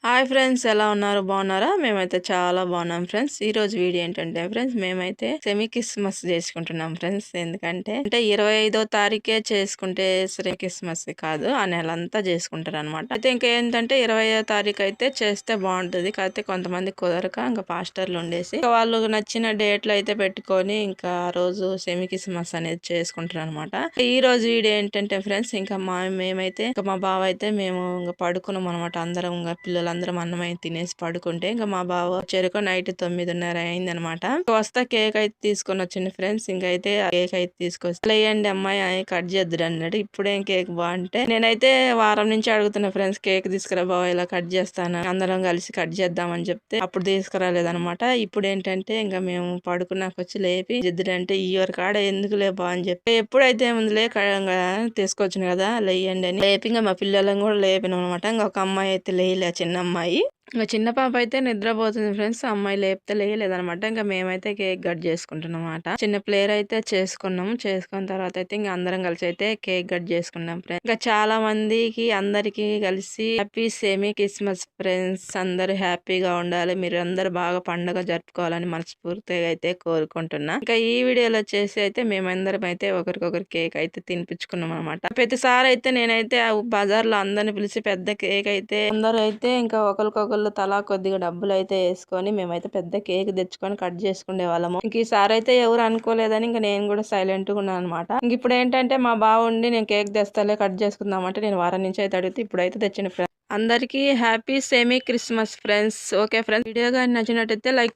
Hi friends, ఎలా ఉన్నారు? బాగున్నారా? మేమైతే చాలా బాగున్నాం ఫ్రెండ్స్. ఈ రోజు వీడియో ఏంటంటే ఫ్రెండ్స్, మేమైతే సెమీ క్రిస్మస్ చేసుకుంటున్నాం ఫ్రెండ్స్. ఎందుకంటే 25వ తారీఖే చేసుకుంటే సెమీ క్రిస్మస్ కాదు, ఆ నెలంతా చేసుకుంటారు అనమాట. అయితే ఇంకేంటంటే 20వ తారీఖు అయితే చేస్తే బాగుంటుంది. కాకపోతే కొంతమంది కుదరక ఇంకా పాస్టర్లు ఉండేసి ఇంకా వాళ్ళు నచ్చిన డేట్లు అయితే పెట్టుకొని ఇంకా ఆ రోజు సెమీ క్రిస్మస్ అనేది చేసుకుంటారు అనమాట. ఈ రోజు వీడియో ఏంటంటే ఫ్రెండ్స్, ఇంకా మేమైతే ఇంకా మా బావ అయితే మేము ఇంకా పడుకున్నాం అనమాట. అందరం ఇంకా పిల్లలందరం అన్నం అయితే తినేసి పడుకుంటే ఇంకా మా బావ చెరుకు నైట్ 9:30 అయింది అనమాట. వస్తా కేక్ అయితే తీసుకొని వచ్చింది ఫ్రెండ్స్. ఇంకైతే ఆ కేక్ అయితే తీసుకొచ్చి లేయండి అమ్మాయి కట్ చేద్దురు అన్నాడు. ఇప్పుడేం కేక్ బాగుంటే నేనైతే వారం నుంచి అడుగుతున్నా ఫ్రెండ్స్, కేక్ తీసుకురా బావ, ఇలా కట్ చేస్తాను, అందరం కలిసి కట్ చేద్దామని చెప్తే అప్పుడు తీసుకురాలేదనమాట. ఇప్పుడు ఏంటంటే ఇంకా మేము పడుకున్నాక వచ్చి లేపి జిద్దురంటే ఈ వరకు కాడ ఎందుకు లేబా అని చెప్పి ఎప్పుడైతే ముందులే తీసుకొచ్చిన కదా లేయండి అని లేపి ఇంకా మా పిల్లలను కూడా లేపినాం అనమాట. ఇంకా ఒక అమ్మాయి అయితే లేయలే, చిన్న అమ్మాయి. ఇంకా చిన్న పాప అయితే నిద్రపోతుంది ఫ్రెండ్స్. అమ్మాయి లేపితే లేయలేదనమాట. ఇంకా మేమైతే కేక్ కట్ చేసుకుంటున్నాం అనమాట. చిన్న ప్లేయర్ అయితే చేసుకున్నాము. చేసుకున్న తర్వాత అయితే ఇంకా అందరం కలిసి అయితే కేక్ కట్ చేసుకున్నాం ఫ్రెండ్స్. ఇంకా చాలా మందికి అందరికి కలిసి హ్యాపీ సెమీ క్రిస్మస్ ఫ్రెండ్స్. అందరూ హ్యాపీగా ఉండాలి, మీరు అందరు బాగా పండుగ జరుపుకోవాలని మనస్ఫూర్తిగా అయితే కోరుకుంటున్నా. ఇంకా ఈ వీడియోలో వచ్చేసి అయితే మేమందరం అయితే ఒకరికొకరు కేక్ అయితే తినిపించుకున్నాం అనమాట. ప్రతిసారి అయితే నేనైతే బజార్ లో అందరిని పిలిచి పెద్ద కేక్ అయితే అందరూ అయితే ఇంకా ఒకరికొకరు తలా కొద్దిగా డబ్బులు అయితే వేసుకొని మేమైతే పెద్ద కేక్ తెచ్చుకొని కట్ చేసుకునే వాళ్ళము. ఇంక ఈసారి అయితే ఎవరు అనుకోలేదని ఇంకా నేను కూడా సైలెంట్ గా ఉన్నాను అనమాట. ఇంక ఇప్పుడు ఏంటంటే మా బావ ఉండి నేను కేక్ తెస్తాలే కట్ చేసుకుందామంటే నేను వారం నుంచి అయితే అడిగితే ఇప్పుడైతే తెచ్చిన ఫ్రెండ్స్. అందరికీ happy semi Christmas friends. Okay friends, video కానీ నచ్చినట్టయితే లైక్